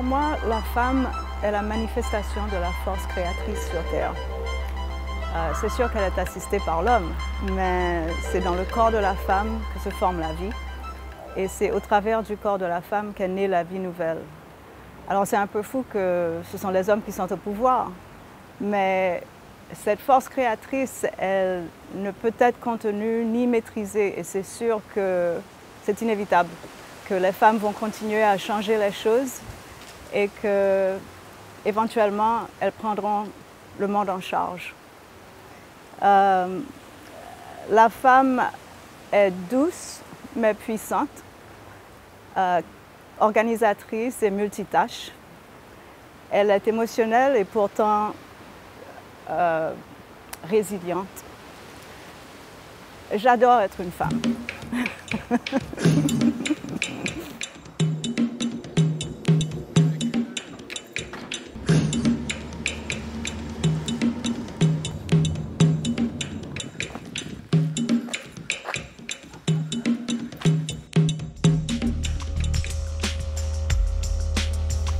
moi, la femme est la manifestation de la force créatrice sur Terre. C'est sûr qu'elle est assistée par l'homme, mais c'est dans le corps de la femme que se forme la vie. Et c'est au travers du corps de la femme qu'est née la vie nouvelle. Alors c'est un peu fou que ce sont les hommes qui sont au pouvoir, mais cette force créatrice, elle ne peut être contenue ni maîtrisée. Et c'est sûr que c'est inévitable, que les femmes vont continuer à changer les choses et qu'éventuellement, elles prendront le monde en charge. La femme est douce, mais puissante, organisatrice et multitâche. Elle est émotionnelle et pourtant résiliente. J'adore être une femme.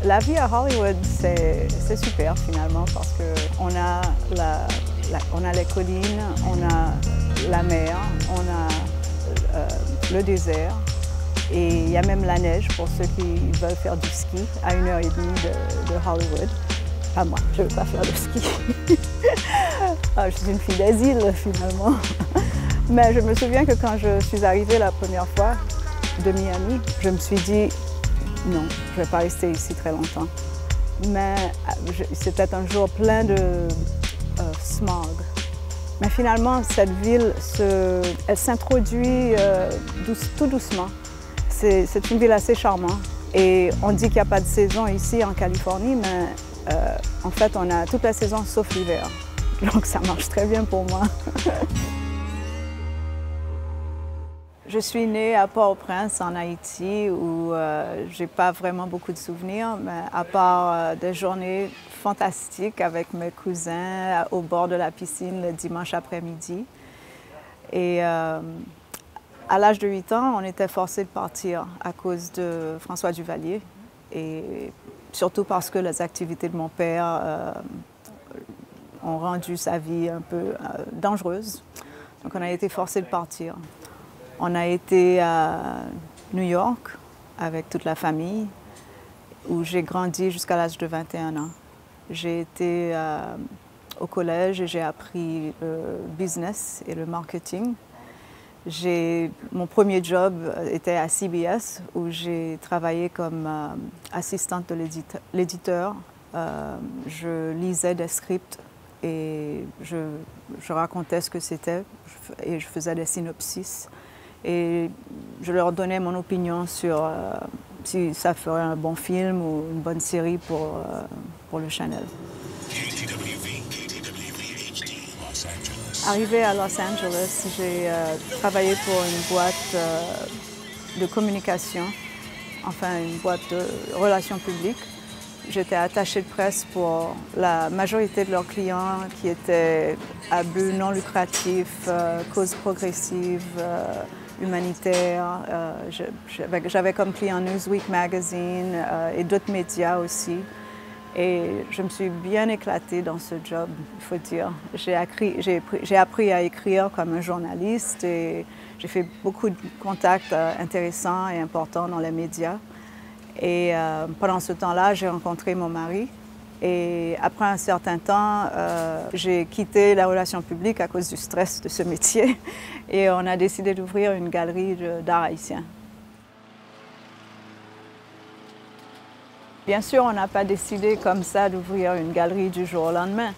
La vie à Hollywood, c'est super finalement parce qu'on a, on a les collines, on a la mer, on a le désert et il y a même la neige pour ceux qui veulent faire du ski à 1h30 de Hollywood. Pas moi, je ne veux pas faire de ski. Je suis une fille d'asile finalement. Mais je me souviens que quand je suis arrivée la première fois de Miami, je me suis dit non, je ne vais pas rester ici très longtemps. Mais c'était un jour plein de smog. Mais finalement, cette ville, elle s'introduit tout doucement. C'est une ville assez charmante. Et on dit qu'il n'y a pas de saison ici en Californie, mais en fait, on a toute la saison sauf l'hiver. Donc ça marche très bien pour moi. Je suis née à Port-au-Prince, en Haïti, où je n'ai pas vraiment beaucoup de souvenirs, mais à part des journées fantastiques avec mes cousins au bord de la piscine le dimanche après-midi. Et à l'âge de 8 ans, on était forcés de partir à cause de François Duvalier, et surtout parce que les activités de mon père ont rendu sa vie un peu dangereuse. Donc on a été forcés de partir. On a été à New York avec toute la famille, où j'ai grandi jusqu'à l'âge de 21 ans. J'ai été au collège et j'ai appris le business et le marketing. Mon premier job était à CBS, où j'ai travaillé comme assistante de l'éditeur. Je lisais des scripts et je racontais ce que c'était et je faisais des synopsis. Et je leur donnais mon opinion sur si ça ferait un bon film ou une bonne série pour le Channel. Arrivée à Los Angeles, j'ai travaillé pour une boîte de communication, enfin une boîte de relations publiques. J'étais attachée de presse pour la majorité de leurs clients qui étaient à but non lucratif, causes progressives, humanitaires. J'avais comme client Newsweek Magazine et d'autres médias aussi. Et je me suis bien éclatée dans ce job, il faut dire. J'ai appris à écrire comme un journaliste et j'ai fait beaucoup de contacts intéressants et importants dans les médias. Et pendant ce temps-là, j'ai rencontré mon mari. Et après un certain temps, j'ai quitté la relation publique à cause du stress de ce métier. Et on a décidé d'ouvrir une galerie d'art haïtien. Bien sûr, on n'a pas décidé comme ça d'ouvrir une galerie du jour au lendemain.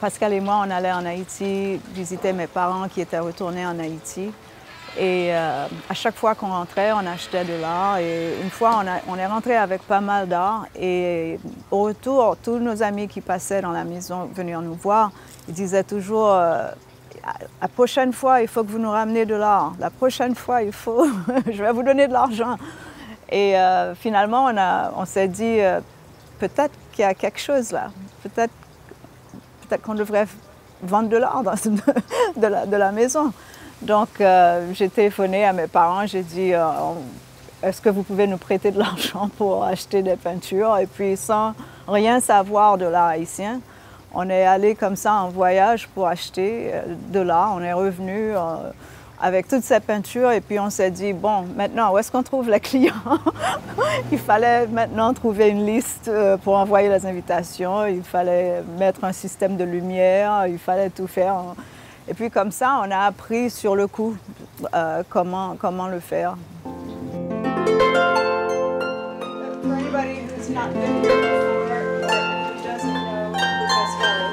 Pascal et moi, on allait en Haïti visiter mes parents qui étaient retournés en Haïti. Et à chaque fois qu'on rentrait, on achetait de l'art. Et une fois, on est rentré avec pas mal d'art. Et au retour, tous nos amis qui passaient dans la maison venir nous voir, ils disaient toujours la prochaine fois, il faut que vous nous ramenez de l'art. La prochaine fois, il faut, je vais vous donner de l'argent. Et finalement, on s'est dit, peut-être qu'il y a quelque chose là. Peut-être qu'on devrait vendre de l'art de la maison. Donc, j'ai téléphoné à mes parents, j'ai dit, est-ce que vous pouvez nous prêter de l'argent pour acheter des peintures? Et puis sans rien savoir de l'art haïtien, on est allé comme ça en voyage pour acheter de l'art. On est revenu avec toutes ces peintures et puis on s'est dit, bon, maintenant, où est-ce qu'on trouve les clients? Il fallait maintenant trouver une liste pour envoyer les invitations, il fallait mettre un système de lumière, il fallait tout faire. Et puis comme ça, on a appris sur le coup comment le faire. For anybody who's not been here before or who doesn't know who Pascal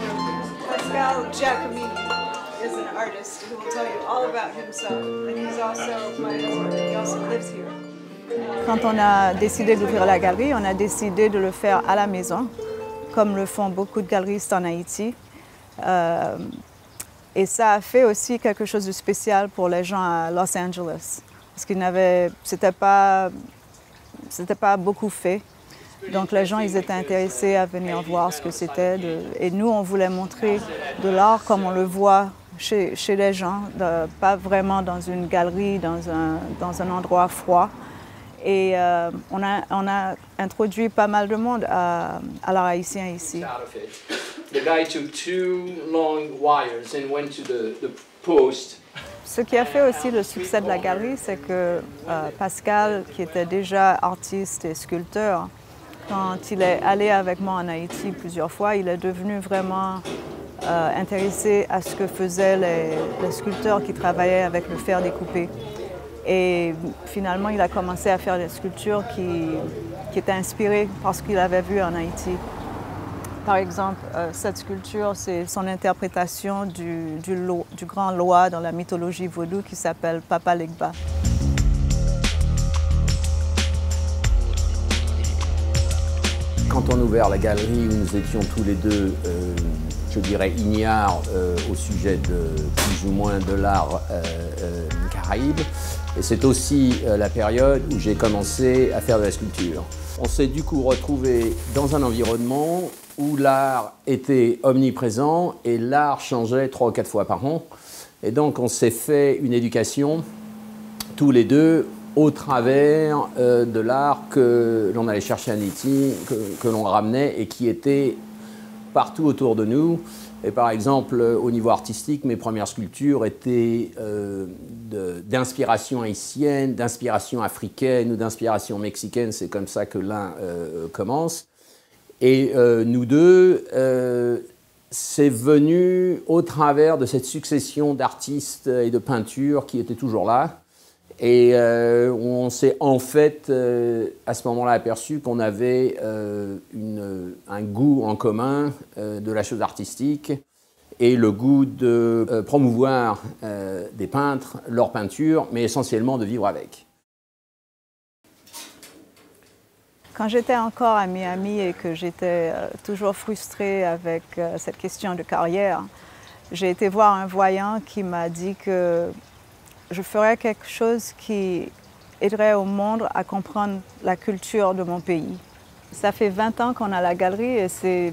is, Pascal Giacomini is an artist who will tell you all about himself, and he's also my husband, he also lives here. Quand on a décidé d'ouvrir la galerie, on a décidé de le faire à la maison, comme le font beaucoup de galeristes en Haïti. Et ça a fait aussi quelque chose de spécial pour les gens à Los Angeles, parce qu'il c'était pas beaucoup fait. Donc les gens, ils étaient intéressés à venir voir ce que c'était. Et nous, on voulait montrer de l'art comme on le voit chez les gens, pas vraiment dans une galerie, dans un endroit froid. Et on a introduit pas mal de monde à l'art haïtien ici. The guy took 2 long wires and went to the post. Ce qui a fait aussi le succès de la galerie, c'est que Pascal, qui était déjà artiste et sculpteur, quand il est allé avec moi en Haïti plusieurs fois, il est devenu vraiment intéressé à ce que faisaient les sculpteurs qui travaillaient avec le fer découpé. Et finalement, il a commencé à faire des sculptures qui étaient inspirées par ce qu'il avait vu en Haïti. Par exemple, cette sculpture, c'est son interprétation du grand Loa dans la mythologie vaudou qui s'appelle Papa Legba. Quand on a ouvert la galerie où nous étions tous les deux, je dirais, ignares au sujet de plus ou moins de l'art caraïbe, et c'est aussi la période où j'ai commencé à faire de la sculpture. On s'est du coup retrouvé dans un environnement où l'art était omniprésent et l'art changeait 3 ou 4 fois par an. Et donc on s'est fait une éducation tous les deux au travers de l'art que l'on allait chercher à Haïti, que l'on ramenait et qui était partout autour de nous. Et par exemple, au niveau artistique, mes premières sculptures étaient d'inspiration haïtienne, d'inspiration africaine ou d'inspiration mexicaine. C'est comme ça que l'un commence. Et nous deux, c'est venu au travers de cette succession d'artistes et de peintures qui étaient toujours là. Et on s'est en fait, à ce moment-là, aperçu qu'on avait un goût en commun de la chose artistique et le goût de promouvoir des peintres, leurs peintures, mais essentiellement de vivre avec. Quand j'étais encore à Miami et que j'étais toujours frustrée avec cette question de carrière, j'ai été voir un voyant qui m'a dit que je ferais quelque chose qui aiderait au monde à comprendre la culture de mon pays. Ça fait 20 ans qu'on a la galerie et c'est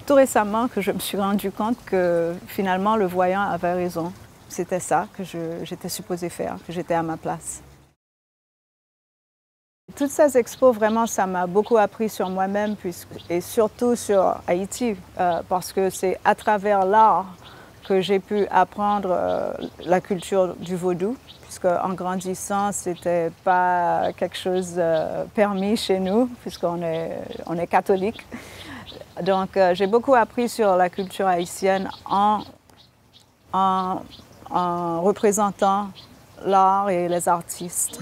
tout récemment que je me suis rendu compte que finalement le voyant avait raison. C'était ça que j'étais supposée faire, que j'étais à ma place. Toutes ces expos, vraiment, ça m'a beaucoup appris sur moi-même et surtout sur Haïti, parce que c'est à travers l'art que j'ai pu apprendre la culture du vaudou, puisque en grandissant, c'était pas quelque chose permis chez nous, puisqu'on est catholique. Donc, j'ai beaucoup appris sur la culture haïtienne en représentant l'art et les artistes.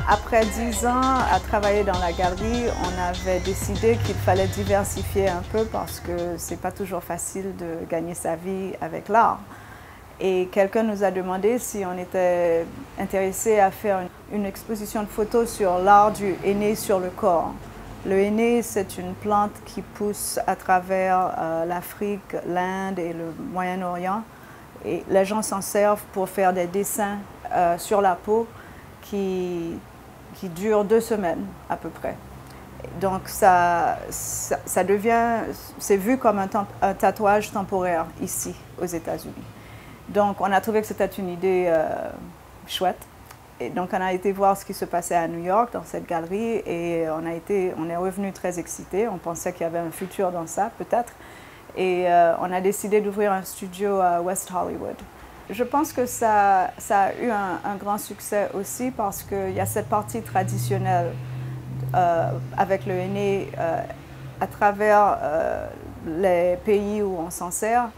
Après 10 ans à travailler dans la galerie, on avait décidé qu'il fallait diversifier un peu parce que c'est pas toujours facile de gagner sa vie avec l'art. Et quelqu'un nous a demandé si on était intéressé à faire une exposition de photos sur l'art du henné sur le corps. Le henné, c'est une plante qui pousse à travers l'Afrique, l'Inde et le Moyen-Orient. Et les gens s'en servent pour faire des dessins sur la peau. qui dure 2 semaines à peu près. Donc ça devient, c'est vu comme un tatouage temporaire ici aux États-Unis. Donc on a trouvé que c'était une idée chouette. Et donc on a été voir ce qui se passait à New York dans cette galerie et on est revenu très excités. On pensait qu'il y avait un futur dans ça peut-être. Et on a décidé d'ouvrir un studio à West Hollywood. Je pense que ça a eu un grand succès aussi parce qu'il y a cette partie traditionnelle avec le henné à travers les pays où on s'en sert.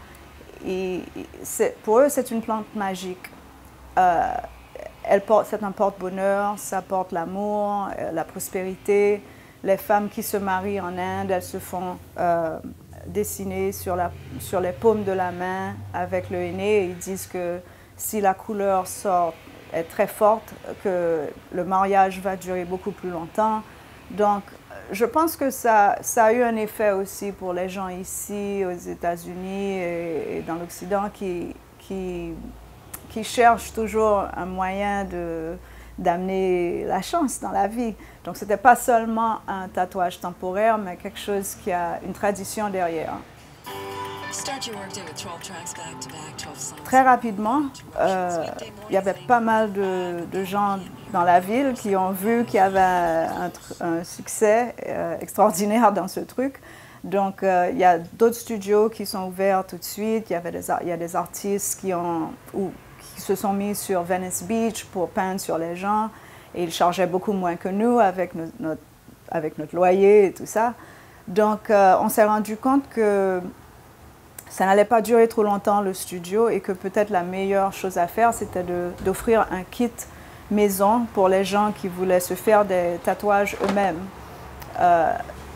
Et pour eux, c'est une plante magique. C'est un porte-bonheur, ça porte l'amour, la prospérité. Les femmes qui se marient en Inde, elles se font dessiner sur les paumes de la main avec le henné. Ils disent que si la couleur est très forte, que le mariage va durer beaucoup plus longtemps. Donc, je pense que ça a eu un effet aussi pour les gens ici, aux États-Unis et dans l'Occident qui cherchent toujours un moyen d'amener la chance dans la vie. Donc, ce n'était pas seulement un tatouage temporaire, mais quelque chose qui a une tradition derrière. Très rapidement, il y avait pas mal de gens dans la ville qui ont vu qu'il y avait un succès extraordinaire dans ce truc. Donc, il y a d'autres studios qui sont ouverts tout de suite. Il y a des artistes qui se sont mis sur Venice Beach pour peindre sur les gens. Et ils chargeaient beaucoup moins que nous avec notre loyer et tout ça. Donc, on s'est rendu compte que ça n'allait pas durer trop longtemps, le studio, et que peut-être la meilleure chose à faire, c'était d'offrir un kit maison pour les gens qui voulaient se faire des tatouages eux-mêmes.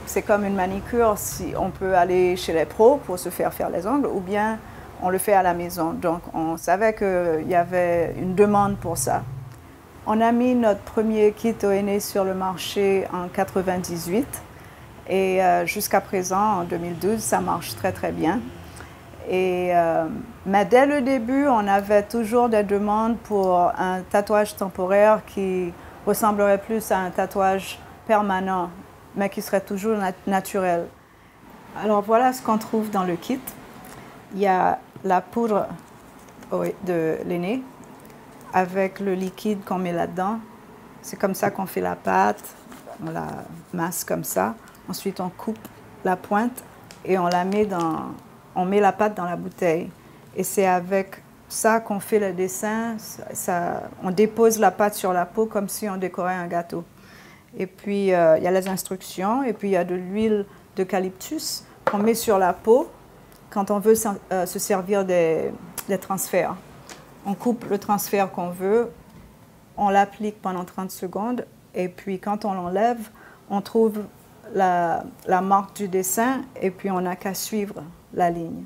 C'est comme une manicure, si on peut aller chez les pros pour se faire les ongles, ou bien on le fait à la maison. Donc, on savait qu'il y avait une demande pour ça. On a mis notre premier kit au henné sur le marché en 1998, et jusqu'à présent, en 2012, ça marche très, très bien. Mais dès le début, on avait toujours des demandes pour un tatouage temporaire qui ressemblerait plus à un tatouage permanent, mais qui serait toujours naturel. Alors voilà ce qu'on trouve dans le kit. Il y a la poudre de l'aîné avec le liquide qu'on met là-dedans. C'est comme ça qu'on fait la pâte, on la masse comme ça. Ensuite, on coupe la pointe et on met la pâte dans la bouteille. Et c'est avec ça qu'on fait le dessin. On dépose la pâte sur la peau comme si on décorait un gâteau. Et puis, il y a les instructions. Et puis, il y a de l'huile d'eucalyptus qu'on met sur la peau quand on veut se servir des transferts. On coupe le transfert qu'on veut, on l'applique pendant 30 secondes. Et puis, quand on l'enlève, on trouve la marque du dessin. Et puis, on n'a qu'à suivre la ligne.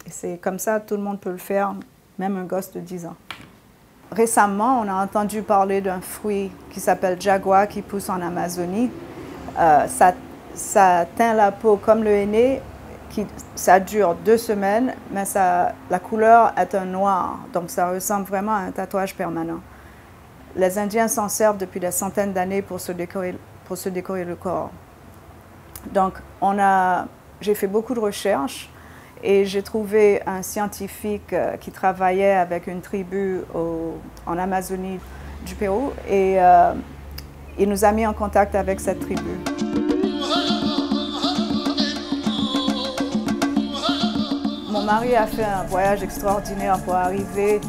Et c'est comme ça, tout le monde peut le faire, même un gosse de 10 ans. Récemment, on a entendu parler d'un fruit qui s'appelle jagua, qui pousse en Amazonie. Ça teint la peau comme le henné, ça dure 2 semaines, mais la couleur est un noir, donc ça ressemble vraiment à un tatouage permanent. Les Indiens s'en servent depuis des centaines d'années pour se décorer le corps. Donc, j'ai fait beaucoup de recherches. Et j'ai trouvé un scientifique qui travaillait avec une tribu en Amazonie du Pérou et il nous a mis en contact avec cette tribu. Mon mari a fait un voyage extraordinaire pour arriver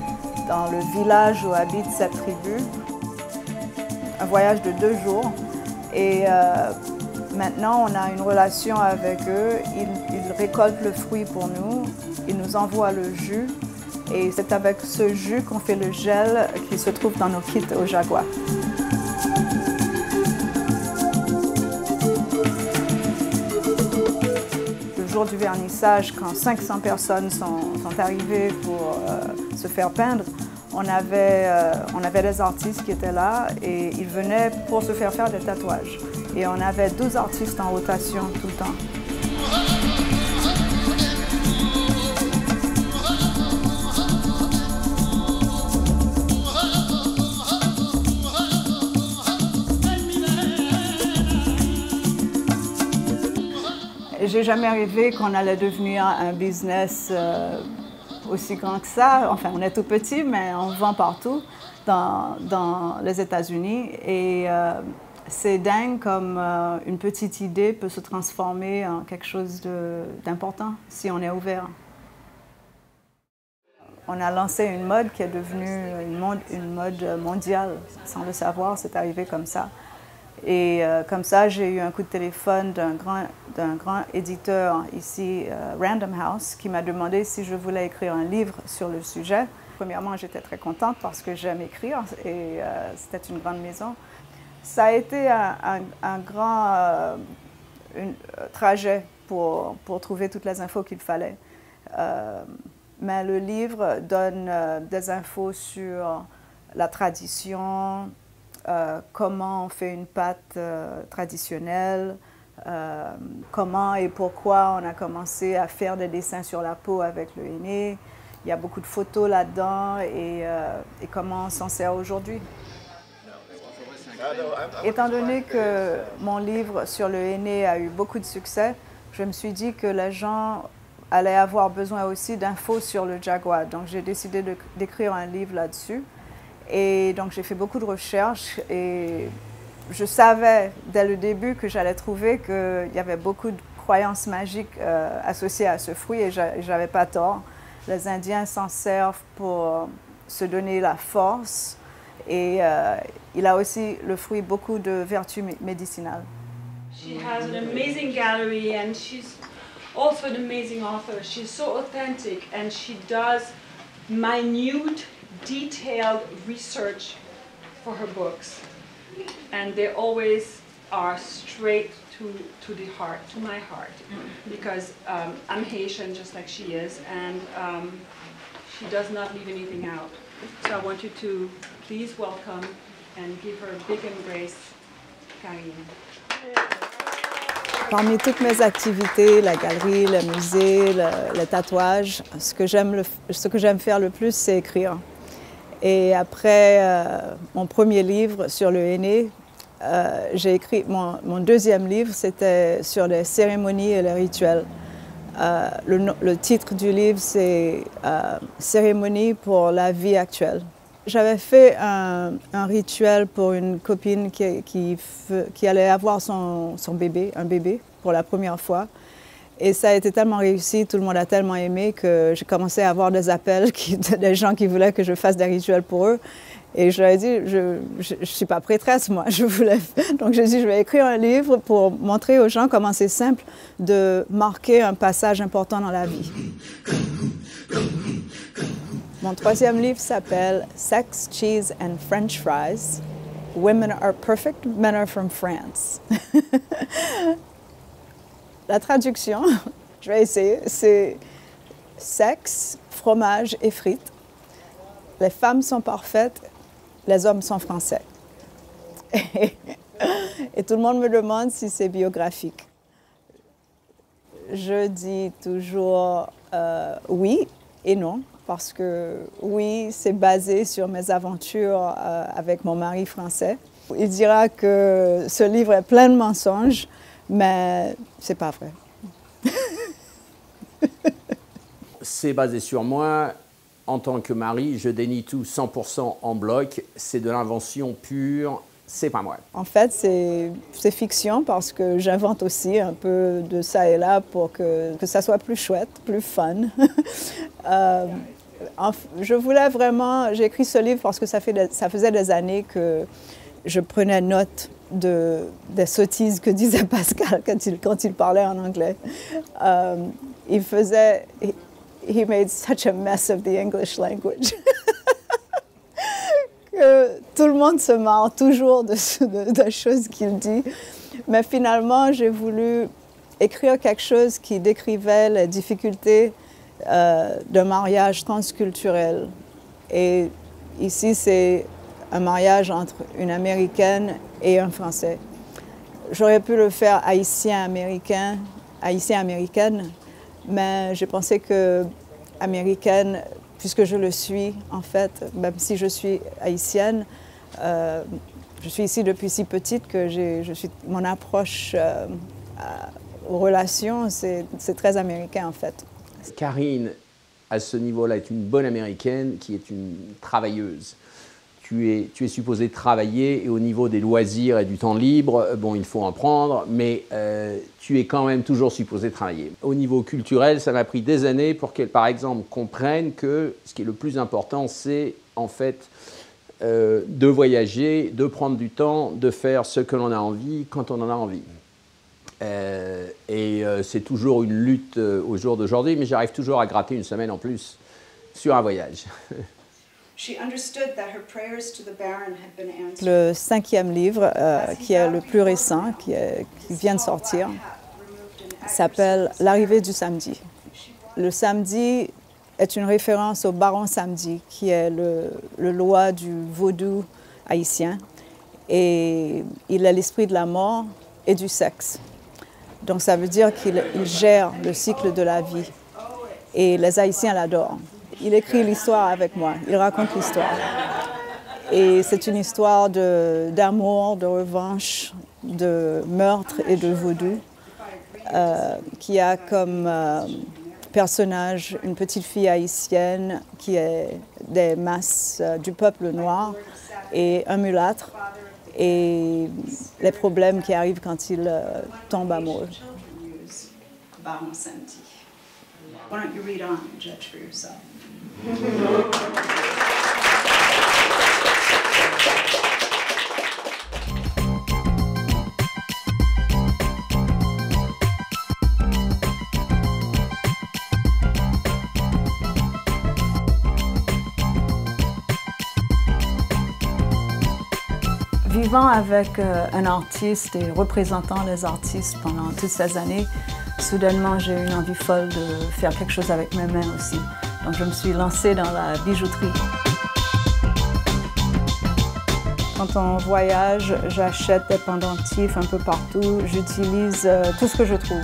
dans le village où habite cette tribu. Un voyage de 2 jours. Et maintenant, on a une relation avec eux. Ils récoltent le fruit pour nous. Ils nous envoient le jus. Et c'est avec ce jus qu'on fait le gel qui se trouve dans nos kits au Jagua. Le jour du vernissage, quand 500 personnes sont arrivées pour se faire peindre, on avait des artistes qui étaient là et ils venaient pour se faire des tatouages. Et on avait 12 artistes en rotation tout le temps. j'ai jamais rêvé qu'on allait devenir un business aussi grand que ça. Enfin, on est tout petit, mais on vend partout dans les États-Unis. Et c'est dingue comme une petite idée peut se transformer en quelque chose d'important si on est ouvert. On a lancé une mode qui est devenue une mode mondiale. Sans le savoir, c'est arrivé comme ça. Et comme ça, j'ai eu un coup de téléphone d'un grand éditeur ici, Random House, qui m'a demandé si je voulais écrire un livre sur le sujet. Premièrement, j'étais très contente parce que j'aime écrire et c'était une grande maison. Ça a été un grand trajet pour trouver toutes les infos qu'il fallait. Mais le livre donne des infos sur la tradition, comment on fait une pâte traditionnelle, comment et pourquoi on a commencé à faire des dessins sur la peau avec le henné. Il y a beaucoup de photos là-dedans et comment on s'en sert aujourd'hui. Étant donné que mon livre sur le henné a eu beaucoup de succès, je me suis dit que les gens allaient avoir besoin aussi d'infos sur le jaguar. Donc j'ai décidé d'écrire un livre là-dessus. Et donc j'ai fait beaucoup de recherches et je savais dès le début que j'allais trouver qu'il y avait beaucoup de croyances magiques associées à ce fruit et j'avais pas tort. Les Indiens s'en servent pour se donner la force et il a aussi, le fruit, beaucoup de vertus médicinales. She has an amazing gallery and she's also an amazing author. She's so authentic and she does minute, detailed research for her books. And they always are straight to the heart, to my heart. Because I'm Haitian just like she is and she does not leave anything out. So I want you to please welcome and give her a big embrace, Karine. Parmi toutes mes activités, la galerie, le musée, le tatouage, ce que j'aime faire le plus, c'est écrire. Et après mon premier livre sur le henné, j'ai écrit mon deuxième livre, c'était sur les cérémonies et les rituels. Le titre du livre, c'est Cérémonie pour la vie actuelle. J'avais fait un rituel pour une copine qui allait avoir son bébé, un bébé, pour la première fois. Et ça a été tellement réussi, tout le monde a tellement aimé que j'ai commencé à avoir des appels des gens qui voulaient que je fasse des rituels pour eux. Et je leur ai dit, je ne suis pas prêtresse, moi, Donc j'ai dit, je vais écrire un livre pour montrer aux gens comment c'est simple de marquer un passage important dans la vie. Mon troisième livre s'appelle Sex, Cheese and French Fries. Women are perfect, men are from France. La traduction, je vais essayer, c'est sexe, fromage et frites. Les femmes sont parfaites, les hommes sont français. Et tout le monde me demande si c'est biographique. Je dis toujours oui et non, parce que oui, c'est basé sur mes aventures avec mon mari français. Il dira que ce livre est plein de mensonges, mais c'est pas vrai. C'est basé sur moi. En tant que mari, je dénie tout 100% en bloc. C'est de l'invention pure. C'est pas moi. En fait, c'est fiction parce que j'invente aussi un peu de ça et là pour que ça soit plus chouette, plus fun. Je voulais vraiment... J'ai écrit ce livre parce que ça faisait des années que je prenais note des sottises que disait Pascal quand il parlait en anglais. Il faisait... He made such a mess of the English language. Que tout le monde se marre toujours de choses qu'il dit. Mais finalement, j'ai voulu écrire quelque chose qui décrivait les difficultés d'un mariage transculturel. Et ici, c'est un mariage entre une Américaine et un Français. J'aurais pu le faire haïtien-américaine, mais j'ai pensé que américaine, puisque je le suis en fait, même si je suis haïtienne, je suis ici depuis si petite que mon approche aux relations, c'est très américain en fait. Karine, à ce niveau-là, est une bonne américaine qui est une travailleuse. Tu es supposé travailler et au niveau des loisirs et du temps libre, bon, il faut en prendre, mais tu es quand même toujours supposé travailler. Au niveau culturel, ça m'a pris des années pour qu'elle, par exemple, comprenne que ce qui est le plus important, c'est en fait de voyager, de prendre du temps, de faire ce que l'on a envie quand on en a envie. C'est toujours une lutte au jour d'aujourd'hui, mais j'arrive toujours à gratter une semaine en plus sur un voyage. Le 5e livre, qui est le plus récent, qui vient de sortir, s'appelle « L'arrivée du samedi ». Le samedi est une référence au baron samedi, qui est le loi du vaudou haïtien, et il est l'esprit de la mort et du sexe. Donc ça veut dire qu'il gère le cycle de la vie, et les Haïtiens l'adorent. Il écrit l'histoire avec moi, il raconte l'histoire. Et c'est une histoire d'amour, de revanche, de meurtre et de vaudou, qui a comme personnage une petite fille haïtienne qui est des masses du peuple noir et un mulâtre, et les problèmes qui arrivent quand il tombe amoureux. Why don't you read on and judge for yourself? Vivant avec un artiste et représentant les artistes pendant toutes ces années, soudainement j'ai eu une envie folle de faire quelque chose avec mes mains aussi. Donc je me suis lancée dans la bijouterie. Quand on voyage, j'achète des pendentifs un peu partout, j'utilise tout ce que je trouve.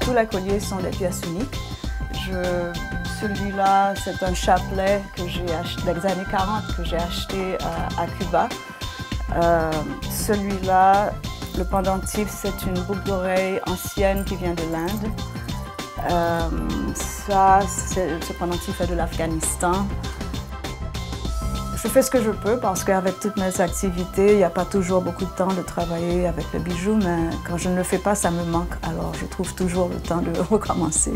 Tous les colliers sont des pièces uniques. Celui-là, c'est un chapelet que j'ai acheté des années 40 que j'ai acheté à Cuba. Celui-là, le pendentif, c'est une boucle d'oreille ancienne qui vient de l'Inde. Ce pendentif est de l'Afghanistan. Je fais ce que je peux parce qu'avec toutes mes activités, il n'y a pas toujours beaucoup de temps de travailler avec le bijou, mais quand je ne le fais pas, ça me manque. Alors je trouve toujours le temps de recommencer.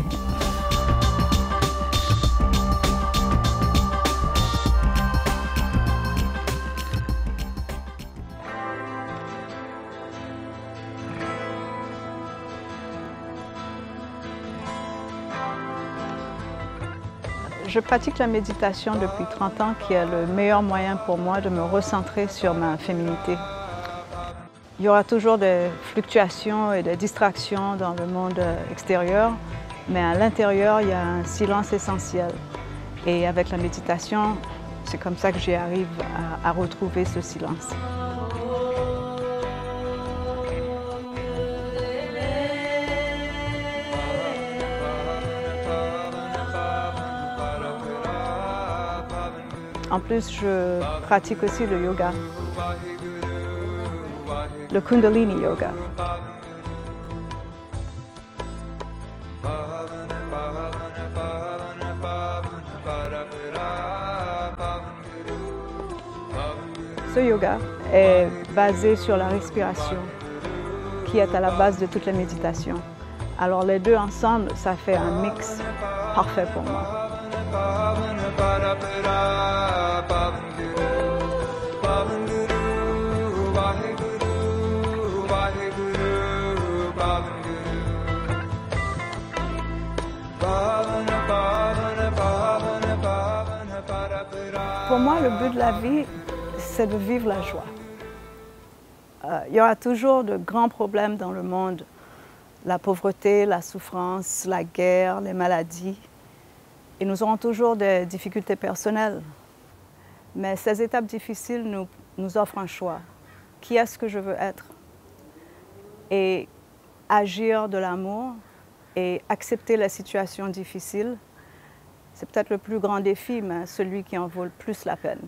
Je pratique la méditation depuis 30 ans, qui est le meilleur moyen pour moi de me recentrer sur ma féminité. Il y aura toujours des fluctuations et des distractions dans le monde extérieur, mais à l'intérieur, il y a un silence essentiel. Et avec la méditation, c'est comme ça que j'y arrive à retrouver ce silence. En plus, je pratique aussi le yoga, le Kundalini Yoga. Ce yoga est basé sur la respiration, qui est à la base de toutes les méditations. Alors les deux ensemble, ça fait un mix parfait pour moi. Pour moi, le but de la vie, c'est de vivre la joie. Il y aura toujours de grands problèmes dans le monde. La pauvreté, la souffrance, la guerre, les maladies. Et nous aurons toujours des difficultés personnelles. Mais ces étapes difficiles nous offrent un choix. Qui est-ce que je veux être? Et agir de l'amour et accepter les situations difficiles, c'est peut-être le plus grand défi, mais celui qui en vaut le plus la peine.